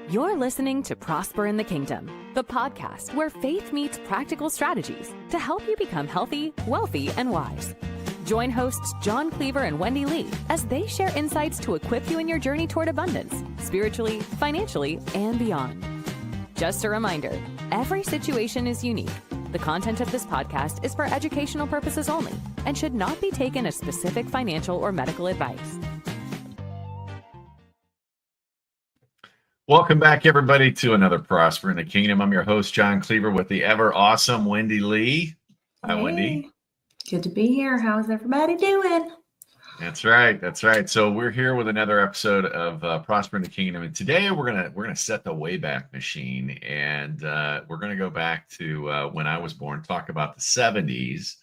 You're listening to Prosper in the Kingdom, the podcast where faith meets practical strategies to help you become healthy, wealthy, and wise. Join hosts Jon Cleaver and Wendy Lee as they share insights to equip you in your journey toward abundance, spiritually, financially, and beyond. Just a reminder, every situation is unique. The content of this podcast is for educational purposes only and should not be taken as specific financial or medical advice. Welcome back, everybody, to another Prosper in the Kingdom. I'm your host, Jon Cleaver, with the ever awesome Wendy Lee. Hi, hey, Wendy. Good to be here. How's everybody doing? That's right. That's right. So we're here with another episode of Prosper in the Kingdom, and today we're gonna set the Wayback Machine, and we're gonna go back to when I was born. Talk about the '70s.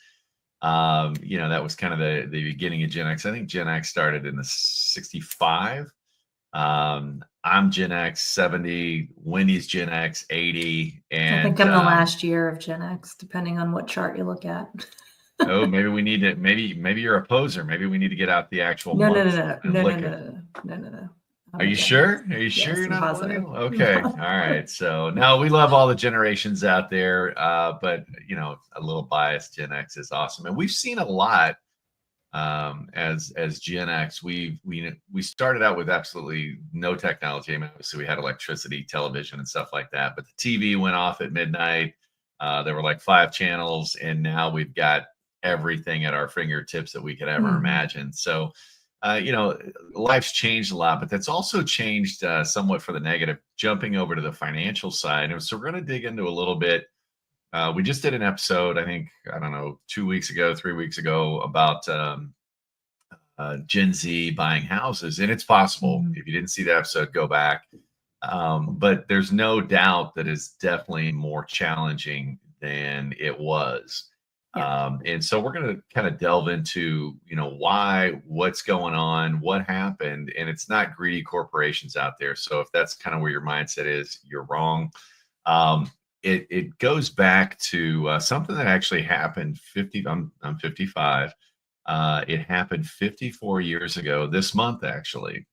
That was kind of the beginning of Gen X. I think Gen X started in the '65. I'm Gen X 70, Wendy's Gen X 80, and I think I'm the last year of Gen X, depending on what chart you look at. Oh, maybe we need to. Maybe you're a poser. Maybe we need to get out the actual. No. Are you sure? Are you sure you're not positive? Okay. All right. So no, we love all the generations out there, but a little biased. Gen X is awesome, and we've seen a lot. As Gen X, we started out with absolutely no technology. I mean, obviously we had electricity, television, and stuff like that, but the TV went off at midnight. There were like 5 channels, and now we've got everything at our fingertips that we could ever imagine. So, life's changed a lot, but that's also changed somewhat for the negative. Jumping over to the financial side, and so we're going to dig into a little bit. We just did an episode, I think, 2 weeks ago, 3 weeks ago, about Gen Z buying houses. And it's possible, if you didn't see that episode, go back. But there's no doubt that it's definitely more challenging than it was. Yeah. And so we're going to kind of delve into, why, what's going on, what happened. And it's not greedy corporations out there. So if that's kind of where your mindset is, you're wrong. It goes back to something that actually happened 50. I'm 55. It happened 54 years ago this month, actually.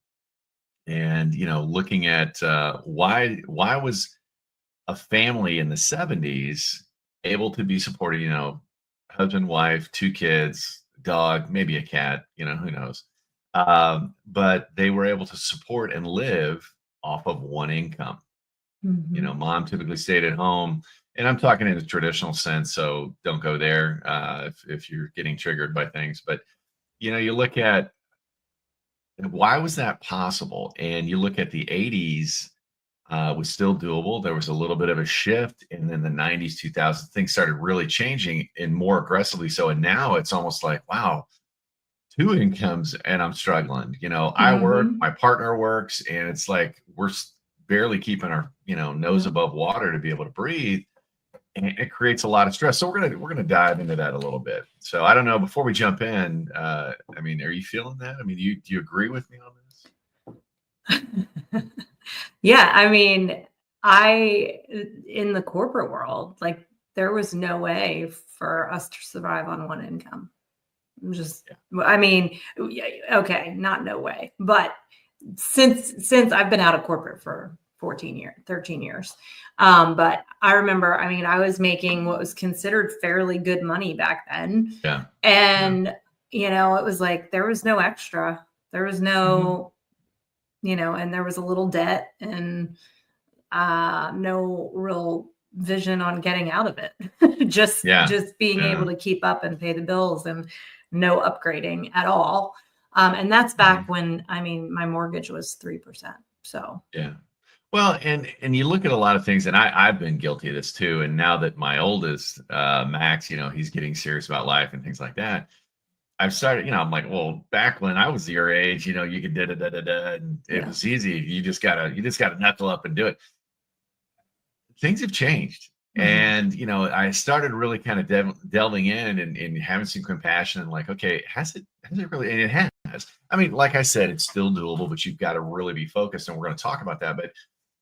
And looking at why was a family in the 70s able to be supported? Husband, wife, 2 kids, dog, maybe a cat. Who knows? But they were able to support and live off of one income. Mom typically stayed at home, and I'm talking in the traditional sense, so don't go there if you're getting triggered by things. But, you look at why was that possible? And you look at the 80s was still doable. There was a little bit of a shift, and then the 90s, 2000s, things started really changing and more aggressively so. And now it's almost like, wow, 2 incomes and I'm struggling. I work, my partner works, and it's like we're barely keeping our nose above water to be able to breathe, and it creates a lot of stress. So we're gonna dive into that a little bit. So I don't know, before we jump in, are you feeling that? Do you agree with me on this? Yeah, in the corporate world, like, there was no way for us to survive on one income. Okay, not no way, but since I've been out of corporate for 13 years. But I remember, I was making what was considered fairly good money back then. Yeah. And, it was like, there was no extra, there was no, and there was a little debt and no real vision on getting out of it. just being able to keep up and pay the bills, and no upgrading at all. And that's back when, my mortgage was 3%. So, yeah. Well, and you look at a lot of things, and I've been guilty of this too. And now that my oldest, Max, he's getting serious about life and things like that, I've started, I'm like, well, back when I was your age, you could and it was easy. You just gotta knuckle up and do it. Things have changed. And, I started really kind of delving in and having some compassion, and like, okay, has it really? And it has. Like I said, it's still doable, but you've got to really be focused, and we're going to talk about that. But,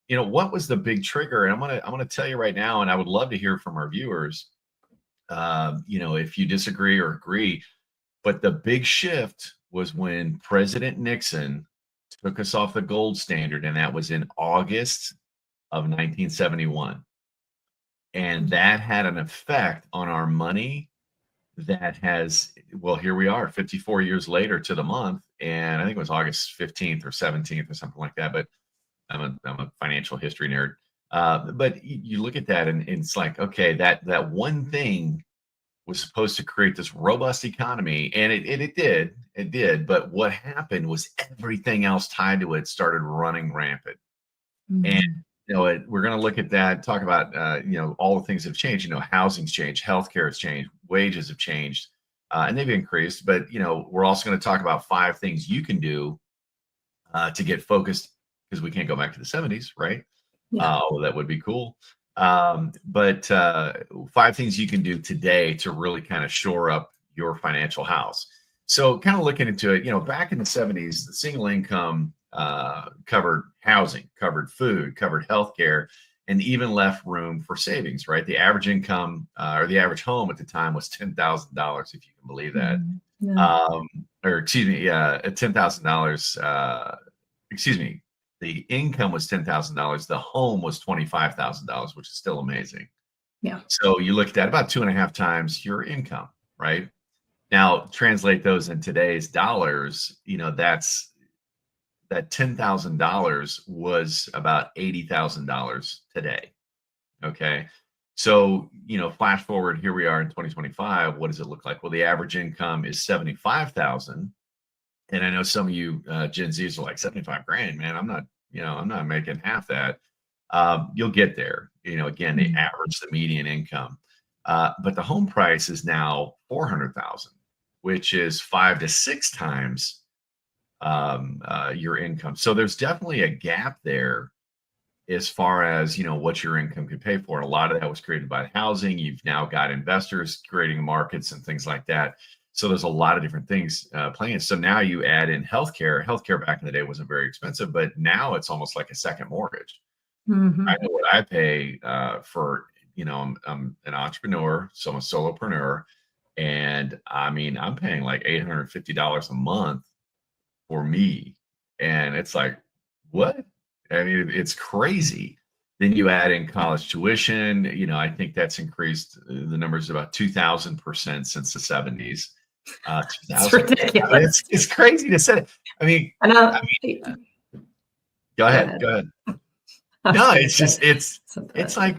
what was the big trigger? And I'm going to tell you right now, and I would love to hear from our viewers, if you disagree or agree. But the big shift was when President Nixon took us off the gold standard, and that was in August of 1971. And that had an effect on our money that has, well, here we are 54 years later to the month. And I think it was August 15th or 17th or something like that. But I'm a financial history nerd. But you look at that and it's like, okay, that one thing was supposed to create this robust economy, and it did. But what happened was everything else tied to it started running rampant. And we're going to look at that, talk about all the things that have changed. Housing's changed, healthcare has changed, wages have changed, and they've increased. But we're also going to talk about 5 things you can do to get focused, because we can't go back to the 70s, right? Yeah. Although that would be cool. But 5 things you can do today to really kind of shore up your financial house. So kind of looking into it, back in the 70s, the single income covered housing, covered food, covered healthcare, and even left room for savings, right? The average income or the average home at the time was $10,000, if you can believe that. Yeah. Or excuse me, $10,000. Excuse me. The income was $10,000. The home was $25,000, which is still amazing. Yeah. So you look at that, about 2.5 times your income, right? Now translate those in today's dollars. That's that $10,000 was about $80,000 today. Okay. So, flash forward, here we are in 2025. What does it look like? Well, the average income is 75,000. And I know some of you Gen Zs are like, 75 grand, man. I'm not making half that. You'll get there. Again, the average, the median income. But the home price is now 400,000, which is 5 to 6 times your income. So there's definitely a gap there as far as what your income could pay for. And a lot of that was created by housing. You've now got investors creating markets and things like that. So there's a lot of different things playing. So now you add in healthcare. Healthcare back in the day wasn't very expensive, but now it's almost like a second mortgage. I know what I pay for. I'm an entrepreneur, so I'm a solopreneur, and I mean I'm paying like $850 a month for me, and it's like, what? I mean, it's crazy. Then you add in college tuition. I think that's increased the numbers about 2,000% since the 70s. It's ridiculous. I mean, it's crazy to say. I mean, go ahead. No, it's just it's like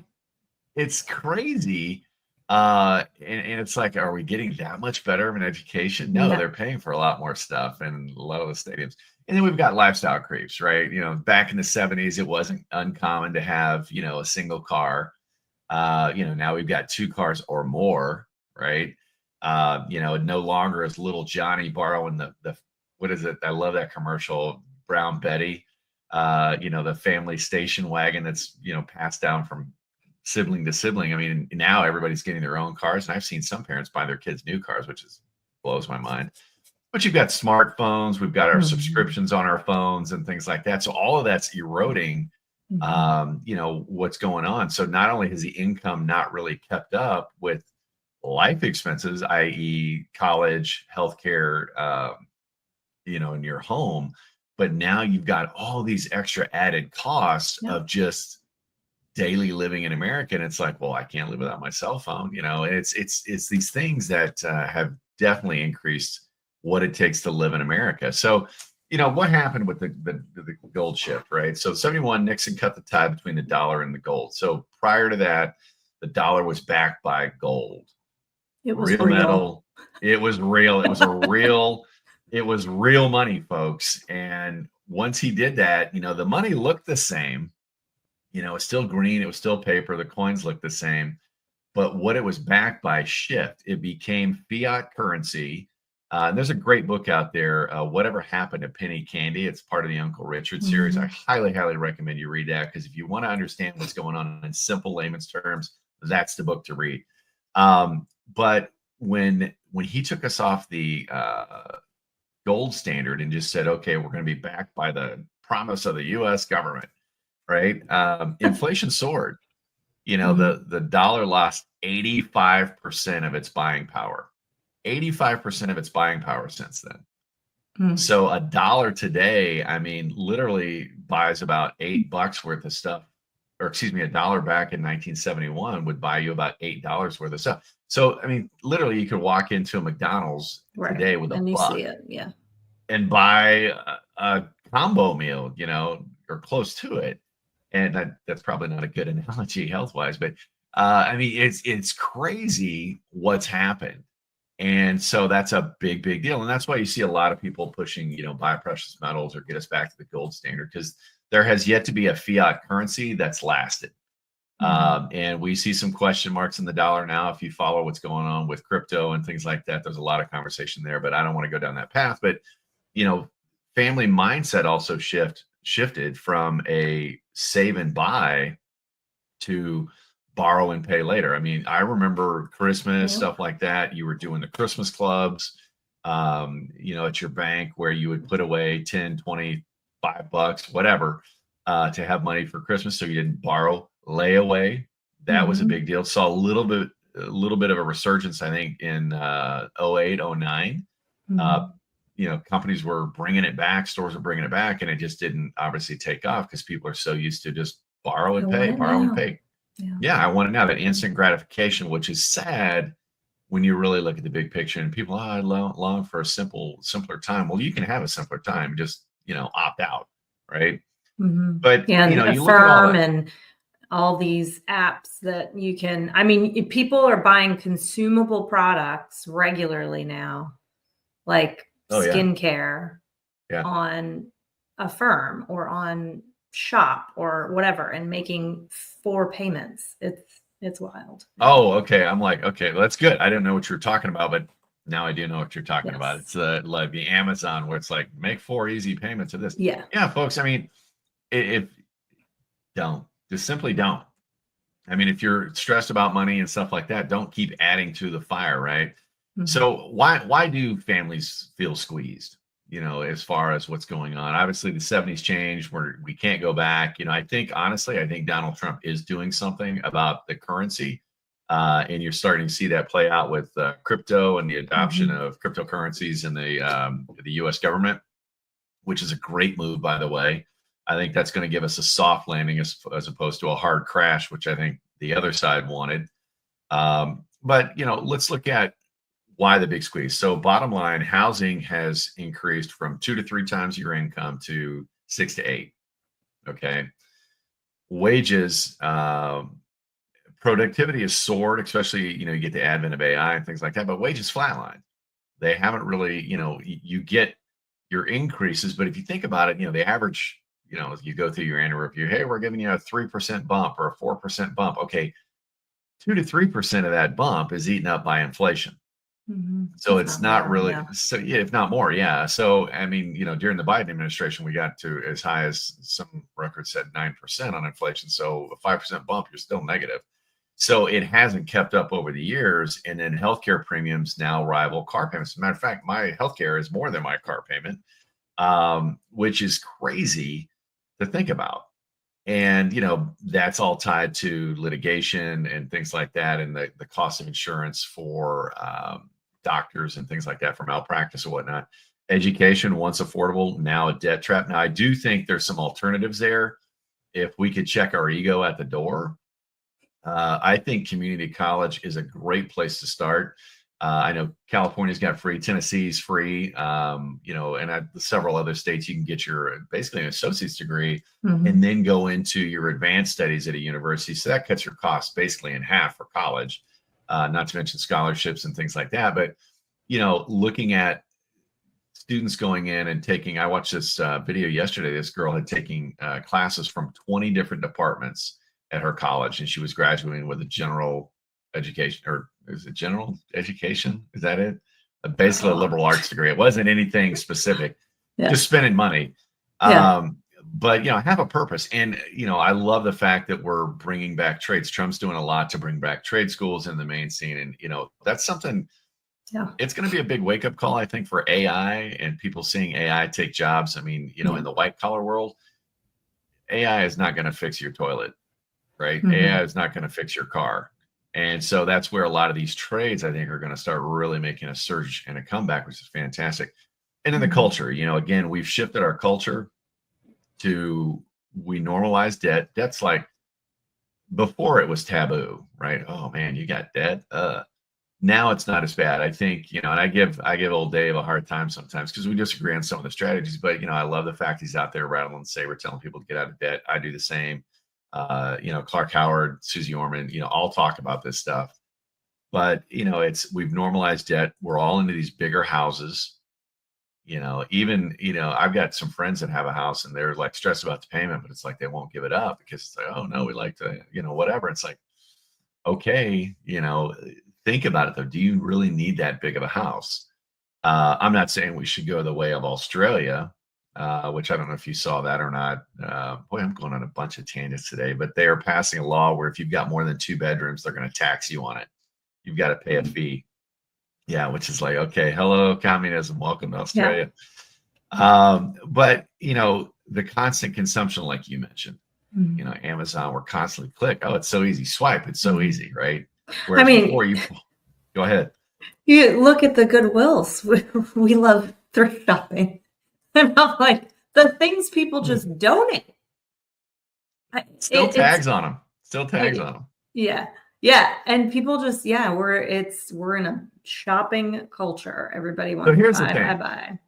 it's crazy. And it's like, are we getting that much better of an education? No, they're paying for a lot more stuff in a lot of the stadiums. And then we've got lifestyle creeps, right? Back in the 70s, it wasn't uncommon to have, a single car. Now we've got 2 cars or more, right? No longer is little Johnny borrowing the what is it? I love that commercial, Brown Betty, the family station wagon that's, passed down from sibling to sibling. I mean, now everybody's getting their own cars, and I've seen some parents buy their kids new cars, which blows my mind. But you've got smartphones, we've got our subscriptions on our phones and things like that. So all of that's eroding, what's going on. So not only has the income not really kept up with life expenses, i.e. college, healthcare, in your home, but now you've got all these extra added costs of just daily living in America. And it's like, well, I can't live without my cell phone. It's these things that have definitely increased what it takes to live in America. So, what happened with the gold shift, right? So 71, Nixon cut the tie between the dollar and the gold. So prior to that, the dollar was backed by gold. It was real metal. It was real. It was it was real money, folks. And once he did that, the money looked the same. It was still green. It was still paper. The coins looked the same. But what it was backed by shift. It became fiat currency. There's a great book out there, Whatever Happened to Penny Candy. It's part of the Uncle Richard series. I highly, highly recommend you read that, because if you want to understand what's going on in simple layman's terms, that's the book to read. But when he took us off the gold standard and just said, okay, we're going to be backed by the promise of the U.S. government, right? Inflation soared. The dollar lost 85% of its buying power. 85% of its buying power since then. So a dollar today, I mean, literally buys about $8 worth of stuff, or excuse me, a dollar back in 1971 would buy you about $8 worth of stuff. So, I mean, literally you could walk into a McDonald's today with a and you buck see it, yeah, and buy a combo meal, you know, or close to it. And that's probably not a good analogy health wise, but I mean, it's crazy what's happened. And so that's a big, big deal. And that's why you see a lot of people pushing, you know, buy precious metals or get us back to the gold standard, because there has yet to be a fiat currency that's lasted. And we see some question marks in the dollar now. If you follow what's going on with crypto and things like that, there's a lot of conversation there, but I don't want to go down that path. But, you know, family mindset also shifted from a save and buy to borrow and pay later. I mean, I remember Christmas, stuff like that. You were doing the Christmas clubs, you know, at your bank where you would put away 10, 20, $5, whatever, to have money for Christmas. So you didn't borrow, lay away. That was a big deal. Saw a little bit of a resurgence, I think, in 08, 09. You know, companies were bringing it back, stores were bringing it back, and it just didn't obviously take off because people are so used to just borrow and pay, borrow and pay. Yeah, I want to know that instant gratification, which is sad when you really look at the big picture. And people, I long for a simpler time. Well, you can have a simpler time, just, you know, opt out, right? But yeah, you know, you look at Affirm all that, and all these apps that you can. I mean, people are buying consumable products regularly now, like skincare on Affirm or on Shop or whatever, and making 4 payments. It's wild. Oh, okay. I'm like, okay, well, that's good. I didn't know what you were talking about, but now I do know what you're talking about. It's like the Amazon where it's like make 4 easy payments of this. Yeah, folks. I mean, if just simply don't. I mean, if you're stressed about money and stuff like that, don't keep adding to the fire, right? So why do families feel squeezed? You know, as far as what's going on, obviously the 70s changed where we can't go back. You know, I think Donald Trump is doing something about the currency. And you're starting to see that play out with crypto and the adoption of cryptocurrencies in the U.S. government, which is a great move, by the way. I think that's going to give us a soft landing as opposed to a hard crash, which I think the other side wanted. But, you know, let's look at why the big squeeze. So bottom line, housing has increased from 2 to 3 times your income to 6 to 8. Okay. Wages, productivity has soared, especially, you know, you get the advent of AI and things like that, but wages flatlined. They haven't really, you know, you get your increases, but if you think about it, you know, the average, you know, you go through your annual review, hey, we're giving you a 3% bump or a 4% bump. Okay. 2 to 3% of that bump is eaten up by inflation. So it's not really, if not more. Yeah. So, I mean, you know, during the Biden administration, we got to as high as some records said 9% on inflation. So a 5% bump, you're still negative. So it hasn't kept up over the years. And then healthcare premiums now rival car payments. As a matter of fact, my healthcare is more than my car payment, which is crazy to think about. And, you know, that's all tied to litigation and things like that, and the cost of insurance for doctors and things like that for malpractice and whatnot. Education, once affordable, now a debt trap. Now, I do think there's some alternatives there. If we could check our ego at the door, I think community college is a great place to start. I know California's got free, Tennessee's free, you know, and several other states you can get your basically an associate's degree and then go into your advanced studies at a university. So that cuts your costs basically in half for college, not to mention scholarships and things like that. But, you know, looking at students going in and taking, I watched this video yesterday. This girl had taken classes from 20 different departments at her college, and she was graduating with a general education, or is it general education? Is that it? Basically a liberal arts degree. It wasn't anything specific, just spending money. But, you know, have a purpose. And, you know, I love the fact that we're bringing back trades. Trump's doing a lot to bring back trade schools in the main scene. And, you know, that's something, it's going to be a big wake up call, I think, for AI and people seeing AI take jobs. I mean, you know, in the white collar world, AI is not going to fix your toilet, right? AI is not going to fix your car. And so that's where a lot of these trades, I think, are going to start really making a surge and a comeback, which is fantastic. And in the culture, again, we've shifted our culture to, we normalize debt. Debt's like, before it was taboo, right? Oh man, you got debt. Now it's not as bad. I think, and I give old Dave a hard time sometimes because we disagree on some of the strategies, but I love the fact he's out there rattling the saber, telling people to get out of debt. I do the same. Clark Howard, Susie Orman, all talk about this stuff. But we've normalized debt. We're all into these bigger houses. Even I've got some friends that have a house and they're like stressed about the payment, but it's like they won't give it up because it's like, oh no, we like to, whatever. It's like, okay, think about it though. Do you really need that big of a house? I'm not saying we should go the way of Australia, which I don't know if you saw that or not. Boy, I'm going on a bunch of tangents today, but they are passing a law where if you've got more than 2 bedrooms, they're going to tax you on it. You've got to pay a fee. Yeah, which is like, okay, hello, communism, welcome to Australia. Yeah. But the constant consumption, like you mentioned, Amazon, we're constantly click. Oh, it's so easy. Swipe, it's so easy, right? Whereas before you go ahead. You look at the Goodwills. We love thrift shopping. And I'm like, the things people just donate. Still tags on them. Still tags on them. Yeah. Yeah. And people just, we're in a shopping culture. Everybody wants to buy.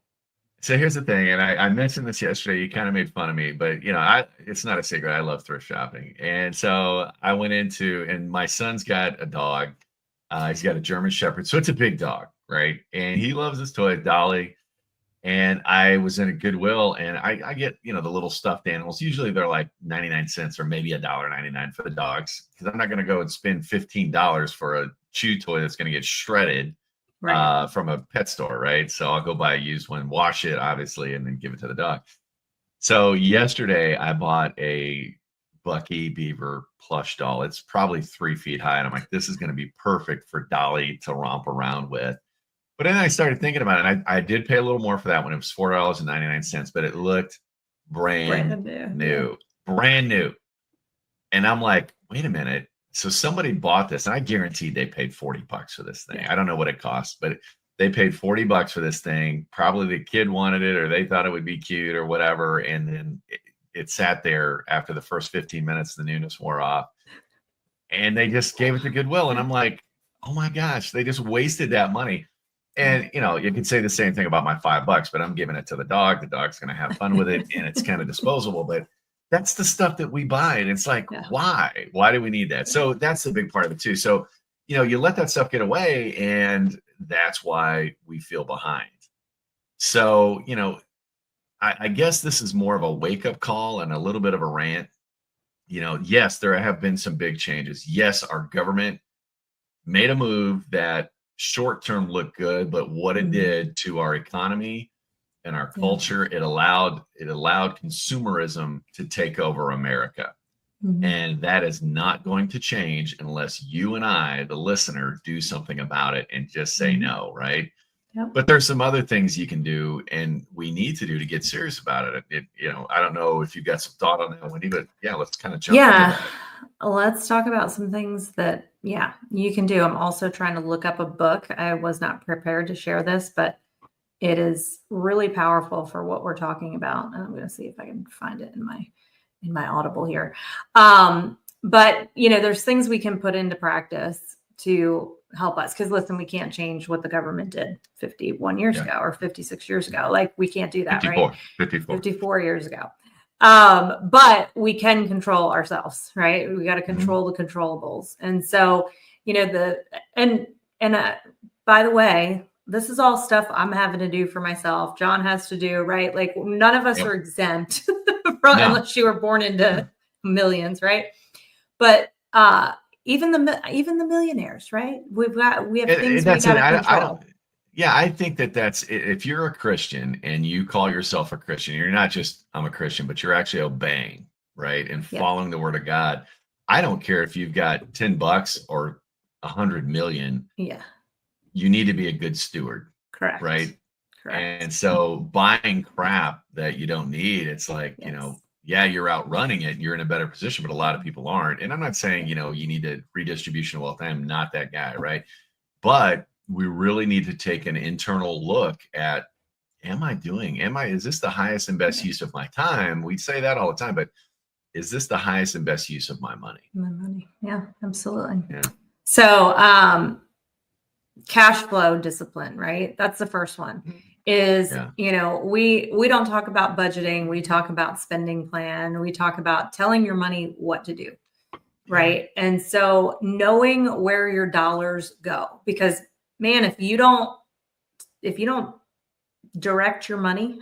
So here's the thing. And I mentioned this yesterday. You kind of made fun of me, but it's not a secret. I love thrift shopping. And so I went and my son's got a dog. He's got a German Shepherd. So it's a big dog, right? And he loves this toy, Dolly. And I was in a Goodwill and I get, the little stuffed animals. Usually they're like 99 cents or maybe $1.99 for the dogs. Because I'm not going to go and spend $15 for a chew toy that's going to get shredded from a pet store, right? So I'll go buy a used one, wash it, obviously, and then give it to the dog. So yesterday I bought a Bucky Beaver plush doll. It's probably 3 feet high. And I'm like, this is going to be perfect for Dolly to romp around with. But then I started thinking about it. And I did pay a little more for that one. It was $4.99, but it looked brand new. And I'm like, wait a minute. So somebody bought this, and I guaranteed they paid $40 for this thing. I don't know what it cost, but they paid $40 for this thing. Probably the kid wanted it, or they thought it would be cute, or whatever. And then it sat there after the first 15 minutes. The newness wore off, and they just gave it to Goodwill. And I'm like, oh my gosh, they just wasted that money. And, you can say the same thing about my $5, but I'm giving it to the dog. The dog's going to have fun with it, and it's kind of disposable. But that's the stuff that we buy. And it's like, why? Why do we need that? So that's the big part of it, too. So, you let that stuff get away, and that's why we feel behind. So, I guess this is more of a wake-up call and a little bit of a rant. Yes, there have been some big changes. Yes, our government made a move that short-term looked good, but what it did to our economy and our culture, it allowed consumerism to take over America. And that is not going to change unless you and I, the listener, do something about it and just say no, right? Yep. But there's some other things you can do and we need to do to get serious about it. I don't know if you've got some thought on that, Wendy, but let's kind of jump into that. Let's talk about some things that, you can do. I'm also trying to look up a book. I was not prepared to share this, but it is really powerful for what we're talking about. And I'm going to see if I can find it in my Audible here. But there's things we can put into practice to help us. Because listen, we can't change what the government did 51 years ago or 56 years ago. Like we can't do that, 54 years ago. But we can control ourselves, right? We got to control the controllables. And so, by the way, this is all stuff I'm having to do for myself. John has to do, right? Like none of us are exempt unless you were born into millions, right? But, even the millionaires, right? We have things we got to control. I think that's if you're a Christian and you call yourself a Christian, you're not just I'm a Christian, but you're actually obeying, right? And following the word of God. I don't care if you've got $10 or 100 million. Yeah. You need to be a good steward. Correct. Right. Correct. And so buying crap that you don't need, it's like, you're outrunning it and you're in a better position, but a lot of people aren't. And I'm not saying, you need a redistribution of wealth. I'm not that guy. Right. But we really need to take an internal look at, is this the highest and best use of my time? We say that all the time, but is this the highest and best use of my money? My money. Yeah, absolutely. Yeah. So, cash flow discipline, right? That's the first one. Is, you know, we don't talk about budgeting. We talk about spending plan. We talk about telling your money what to do. Right. And so knowing where your dollars go, because man, if you don't direct your money,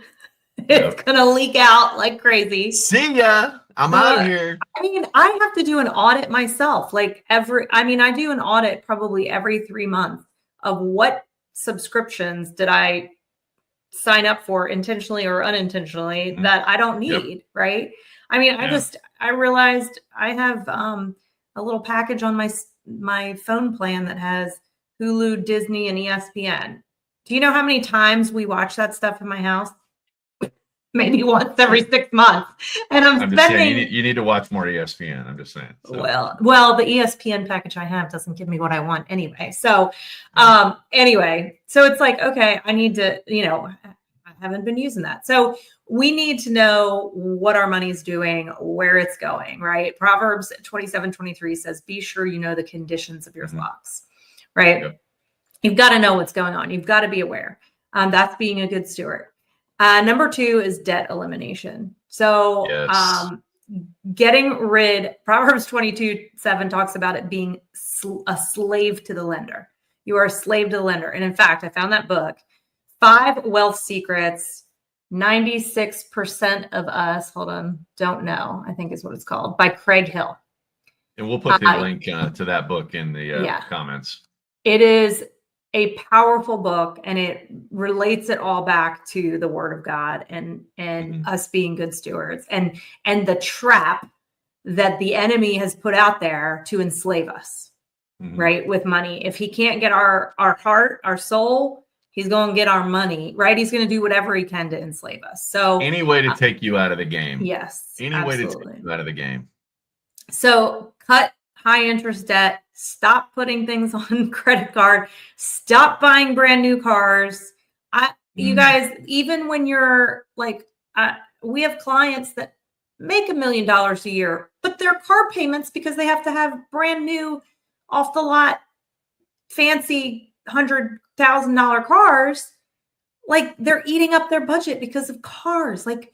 it's going to leak out like crazy. See ya. I'm out of here. I mean, I have to do an audit myself. Like I do an audit probably every 3 months of what subscriptions did I sign up for intentionally or unintentionally that I don't need. Right. I mean, I realized I have a little package on my phone plan that has Hulu, Disney, and ESPN. Do you know how many times we watch that stuff in my house? Maybe once every 6 months. And I'm just spending. Saying, you need to watch more ESPN. I'm just saying. So. Well, the ESPN package I have doesn't give me what I want anyway. So anyway, so it's like, okay, I need to, you know, I haven't been using that. So we need to know what our money's doing, where it's going, right? Proverbs 27:23 says, be sure you know the conditions of your flocks, right? Yep. You've got to know what's going on. You've got to be aware. That's being a good steward. Number 2 is debt elimination. So getting rid, Proverbs 22:7 talks about it being a slave to the lender. You are a slave to the lender. And in fact, I found that book, 5 Wealth Secrets, 96% of us, don't know, I think is what it's called, by Craig Hill. And we'll put the link to that book in the comments. It is a powerful book, and it relates it all back to the Word of God and us being good stewards and the trap that the enemy has put out there to enslave us, right? With money. If he can't get our heart, our soul, he's going to get our money, right? He's going to do whatever he can to enslave us. So any way to take you out of the game. Yes. Any way to take you out of the game. So cut high interest debt, stop putting things on credit card, stop buying brand new cars. You guys, even when you're like, we have clients that make $1 million a year, but their car payments, because they have to have brand new off the lot, fancy $100,000 cars, like they're eating up their budget because of cars. Like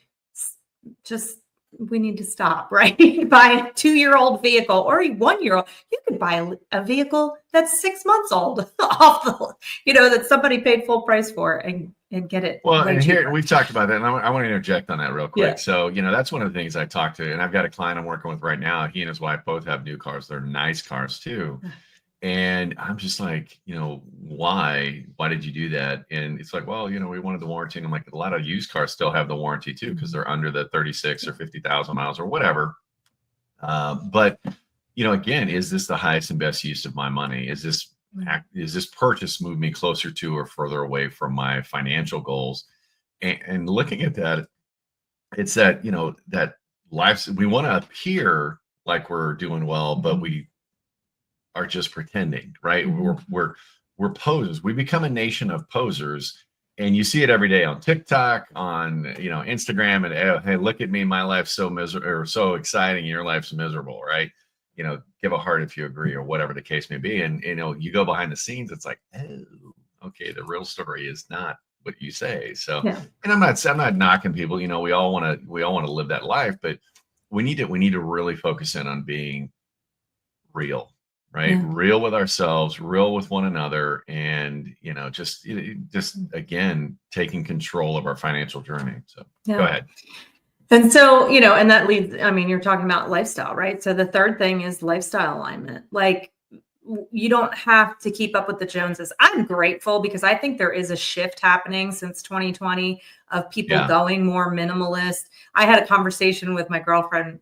we need to stop, right? Buy a 2-year-old vehicle or a 1-year-old. You could buy a vehicle that's 6 months old off the, that somebody paid full price for and get it. Well, and here we've talked about that, and I want to interject on that real quick. Yeah. So, that's one of the things I talked to, and I've got a client I'm working with right now. He and his wife both have new cars. They're nice cars too. And I'm just like, why did you do that? And it's like, well, we wanted the warranty. And I'm like, a lot of used cars still have the warranty too, because they're under the 36 or 50,000 miles or whatever. But, again, is this the highest and best use of my money? Is this purchase move me closer to or further away from my financial goals? And looking at that, it's that, that life, we want to appear like we're doing well, but we are just pretending, right? We're posers. We become a nation of posers, and you see it every day on TikTok, on Instagram, and hey, look at me, my life's so miserable or so exciting, your life's miserable, right? Give a heart if you agree or whatever the case may be. And you go behind the scenes, it's like, oh, okay, the real story is not what you say. So, and I'm not knocking people. We all want to live that life, but we need to really focus in on being real. Right. Yeah. Real with ourselves, real with one another. And, just again, taking control of our financial journey. So go ahead. And so, and that leads, you're talking about lifestyle, right? So the third thing is lifestyle alignment. Like you don't have to keep up with the Joneses. I'm grateful because I think there is a shift happening since 2020 of people going more minimalist. I had a conversation with my girlfriend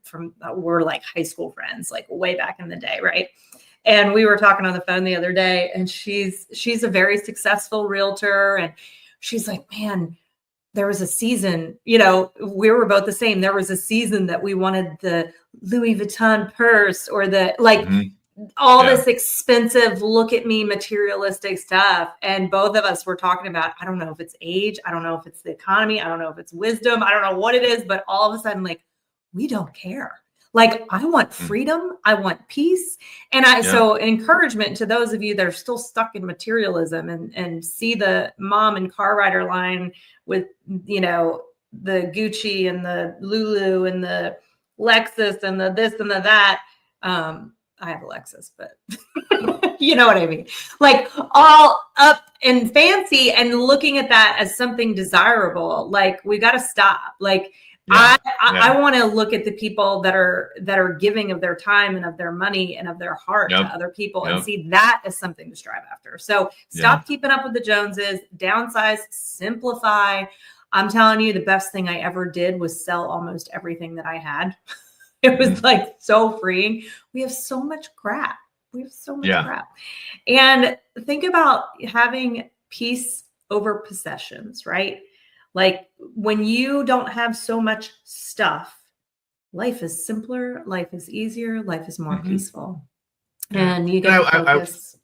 we're like high school friends, like way back in the day. Right. And we were talking on the phone the other day, and she's a very successful realtor. And she's like, man, there was a season, we were both the same. There was a season that we wanted the Louis Vuitton purse or the all this expensive, look at me, materialistic stuff. And both of us were talking about, I don't know if it's age, I don't know if it's the economy, I don't know if it's wisdom, I don't know what it is, but all of a sudden, like, we don't care. Like, I want freedom, I want peace. And so encouragement to those of you that are still stuck in materialism and see the mom and car rider line with, you know, the Gucci and the Lulu and the Lexus and the this and the that. I have a Lexus, but you know what I mean? Like, all up and fancy and looking at that as something desirable. Like, we got to stop. Like, I want to look at the people that are giving of their time and of their money and of their heart to other people and see that as something to strive after. So stop keeping up with the Joneses, downsize, simplify. I'm telling you, the best thing I ever did was sell almost everything that I had. It was like so freeing. We have so much crap. Crap. And think about having peace over possessions, right? Like, when you don't have so much stuff, life is simpler, life is easier, life is more peaceful. And you get to focus.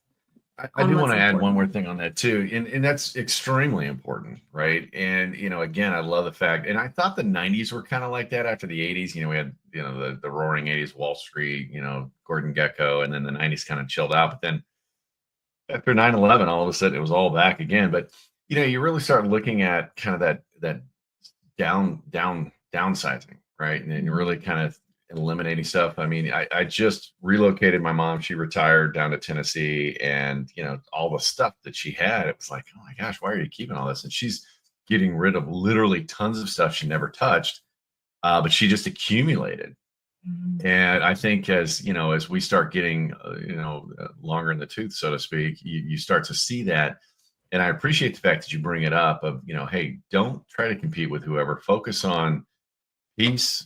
I do want to add one more thing on that too. And that's extremely important, right? And, you know, again, I love the fact, and I thought the 90s were kind of like that after the 80s. You know, we had, you know, the roaring 80s, Wall Street, you know, Gordon Gekko, and then the 90s kind of chilled out. But then after 9/11, all of a sudden it was all back again. But, you know, you really start looking at kind of that downsizing, right? And then you're really kind of eliminating stuff. I mean, I just relocated my mom. She retired down to Tennessee, and, you know, all the stuff that she had, it was like, oh my gosh, why are you keeping all this? And she's getting rid of literally tons of stuff she never touched, but she just accumulated. And I think, as you know, as we start getting, you know, longer in the tooth, so to speak, you start to see that. And I appreciate the fact that you bring it up of, you know, hey, don't try to compete with whoever. Focus on peace,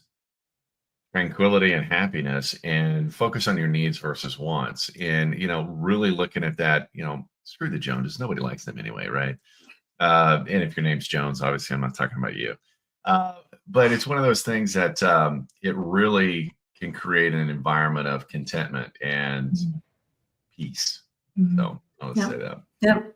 tranquility, and happiness, and focus on your needs versus wants. And, you know, really looking at that, you know, screw the Joneses. Nobody likes them anyway, right? And if your name's Jones, obviously I'm not talking about you. But it's one of those things that it really can create an environment of contentment and peace. So I'll say that. Yep,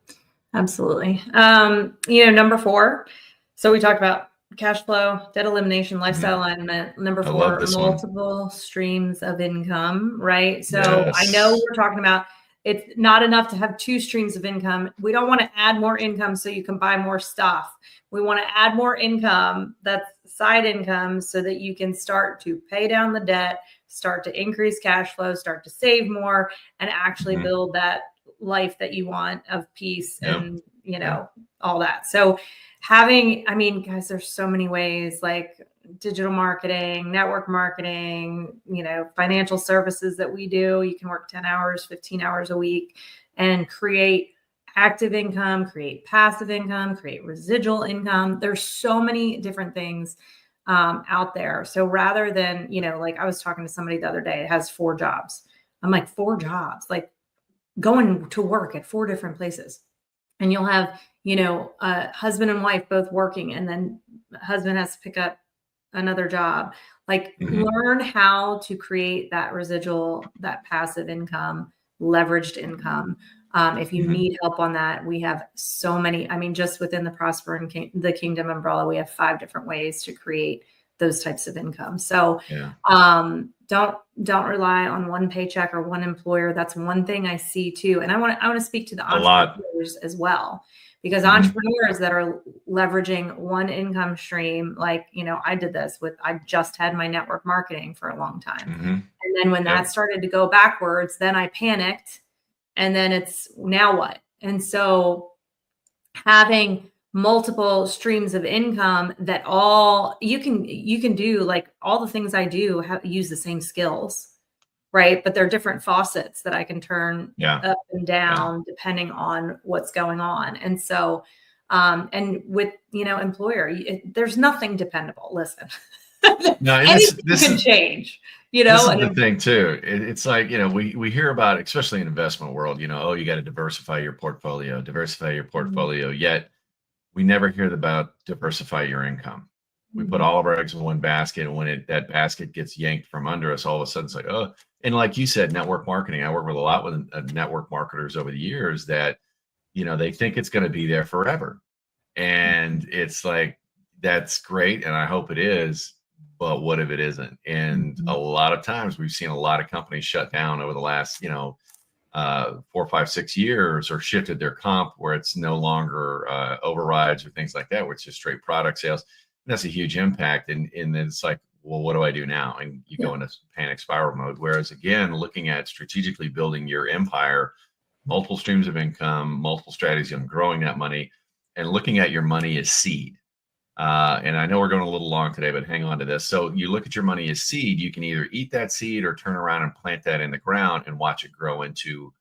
absolutely. You know, number 4. So we talked about cash flow, debt elimination, lifestyle alignment. Number 4, multiple streams of income, right? So I know we're talking about it's not enough to have 2 streams of income. We don't want to add more income so you can buy more stuff. We want to add more income, that's side income, so that you can start to pay down the debt, start to increase cash flow, start to save more, and actually build that life that you want of peace and, you know, all that. So having, I mean, guys, there's so many ways, like digital marketing, network marketing, you know, financial services that we do. You can work 10 hours, 15 hours a week and create active income, create passive income, create residual income. There's so many different things out there. So rather than, you know, like I was talking to somebody the other day, it has 4 jobs. I'm like, 4 jobs, like going to work at 4 different places. And you'll have, you know, husband and wife both working, and then husband has to pick up another job. Like, learn how to create that residual, that passive income, leveraged income. If you need help on that, we have so many. I mean, just within the Prosper and the Kingdom umbrella, we have 5 different ways to create those types of income. So don't rely on one paycheck or one employer. That's one thing I see too. And I want to speak to the entrepreneurs as well, because entrepreneurs that are leveraging one income stream, like, you know, I did this I just had my network marketing for a long time. And then when that started to go backwards, then I panicked, and then it's now what? And so having multiple streams of income that all you can do, like all the things I do use the same skills, right? But they're different faucets that I can turn up and down depending on what's going on. And so, and with, you know, employer, there's nothing dependable. Listen, anything can change. You know, this is the thing too. It's like, you know, we hear about, especially in investment world, you know, oh, you got to diversify your portfolio, yet we never hear about diversify your income. We put all of our eggs in one basket, and when that basket gets yanked from under us, all of a sudden it's like, oh, And like you said, network marketing, I work with a lot with network marketers over the years that, they think it's going to be there forever. And it's like, that's great. And I hope it is. But what if it isn't? And a lot of times we've seen a lot of companies shut down over the last, 4, 5, 6 years, or shifted their comp where it's no longer overrides or things like that, where it's just straight product sales. And that's a huge impact. And then it's like, well, what do I do now? And you go into panic spiral mode. Whereas again, looking at strategically building your empire, multiple streams of income, multiple strategies on growing that money, and looking at your money as seed. And I know we're going a little long today, but hang on to this. So you look at your money as seed. You can either eat that seed or turn around and plant that in the ground and watch it grow into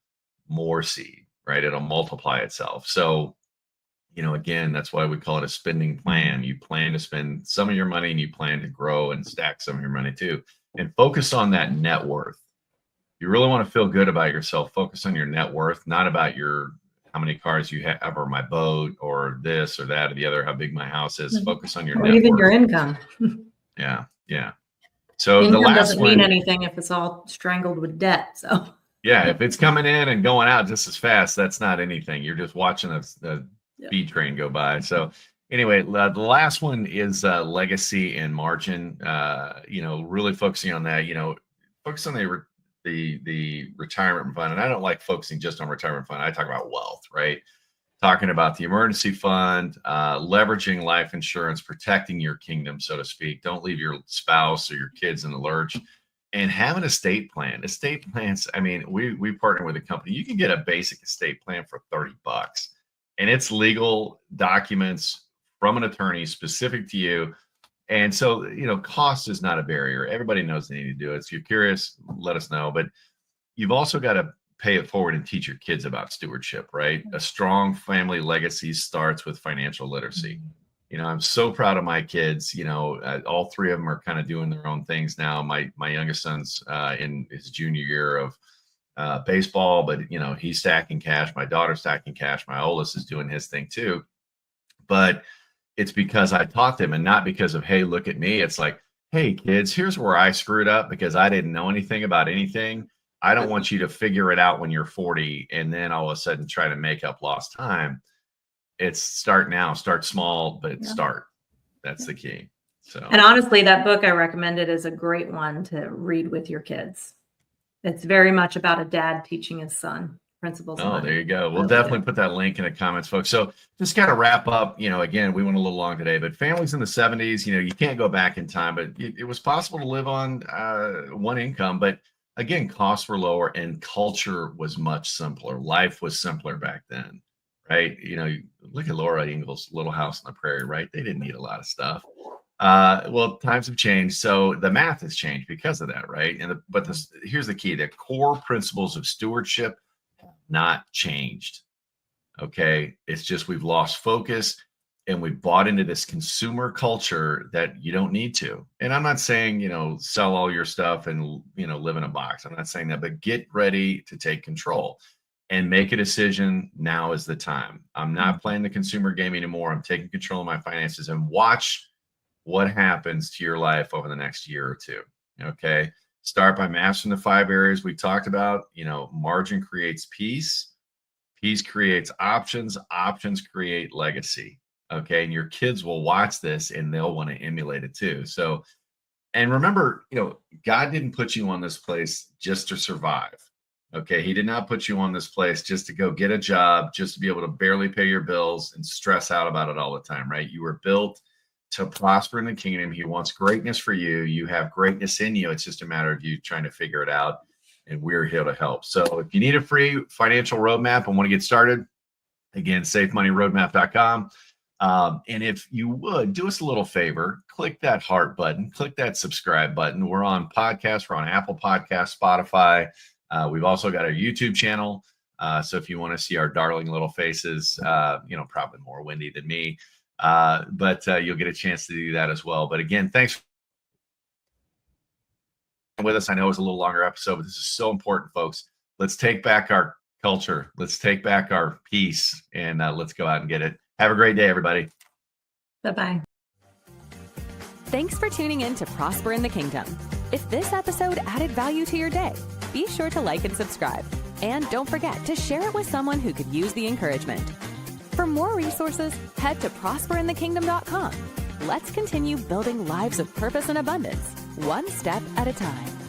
more seed, right? It'll multiply itself. So, again, that's why we call it a spending plan. You plan to spend some of your money, and you plan to grow and stack some of your money too. And focus on that net worth. You really want to feel good about yourself. Focus on your net worth, not about how many cars you have, or my boat, or this or that or the other, how big my house is. Focus on your net even worth. your income. Yeah. So income the last doesn't one mean anything if it's all strangled with debt. So yeah, if it's coming in and going out just as fast, that's not anything. You're just watching the speed train go by. So anyway, the last one is legacy and margin. Really focusing on that. Focus on the retirement fund. And I don't like focusing just on retirement fund. I talk about wealth, right? Talking about the emergency fund, leveraging life insurance, protecting your kingdom, so to speak. Don't leave your spouse or your kids in the lurch. And have an estate plan. Estate plans, I mean, we partner with a company. You can get a basic estate plan for $30, and it's legal documents from an attorney specific to you. And so, cost is not a barrier. Everybody knows they need to do it. So if you're curious, let us know. But you've also got to pay it forward and teach your kids about stewardship, right? A strong family legacy starts with financial literacy. I'm so proud of my kids. All three of them are kind of doing their own things now. My youngest son's in his junior year of baseball, but he's stacking cash. My daughter's stacking cash. My oldest is doing his thing too. But it's because I taught them, and not because of, hey, look at me. It's like, hey, kids, here's where I screwed up because I didn't know anything about anything. I don't want you to figure it out when you're 40 and then all of a sudden try to make up lost time. It's start now, start small, but start. That's the key. So, and honestly, that book I recommended is a great one to read with your kids. It's very much about a dad teaching his son principles. Oh, there you go. We'll definitely put that link in the comments, folks. So just kind of wrap up, again, we went a little long today, but families in the 70s, you can't go back in time, but it was possible to live on one income. But again, costs were lower and culture was much simpler. Life was simpler back then. Right. Look at Laura Ingalls' Little House on the Prairie, right? They didn't need a lot of stuff. Well, times have changed. So the math has changed because of that. Right. But here's the key. The core principles of stewardship have not changed. Okay. It's just, we've lost focus and we've bought into this consumer culture that you don't need to. And I'm not saying, sell all your stuff and, live in a box. I'm not saying that, but get ready to take control. And make a decision. Now is the time. I'm not playing the consumer game anymore. I'm taking control of my finances, and watch what happens to your life over the next year or two. Okay. Start by mastering the 5 areas we talked about. Margin creates peace. Peace creates options. Options create legacy. Okay. And your kids will watch this and they'll want to emulate it too. So, and remember, God didn't put you on this place just to survive. Okay, he did not put you on this place just to go get a job, just to be able to barely pay your bills and stress out about it all the time, right? You were built to prosper in the kingdom. He wants greatness for you. You have greatness in you. It's just a matter of you trying to figure it out, and we're here to help. So if you need a free financial roadmap and want to get started, again, safemoneyroadmap.com. And if you would do us a little favor, click that heart button, click that subscribe button. We're on podcasts. We're on Apple Podcasts, Spotify. We've also got our YouTube channel. So if you want to see our darling little faces, probably more Wendy than me, but you'll get a chance to do that as well. But again, thanks for with us. I know it was a little longer episode, but this is so important, folks. Let's take back our culture. Let's take back our peace, and let's go out and get it. Have a great day, everybody. Bye-bye. Thanks for tuning in to Prosper in the Kingdom. If this episode added value to your day, be sure to like and subscribe. And don't forget to share it with someone who could use the encouragement. For more resources, head to prosperinthekingdom.com. Let's continue building lives of purpose and abundance, one step at a time.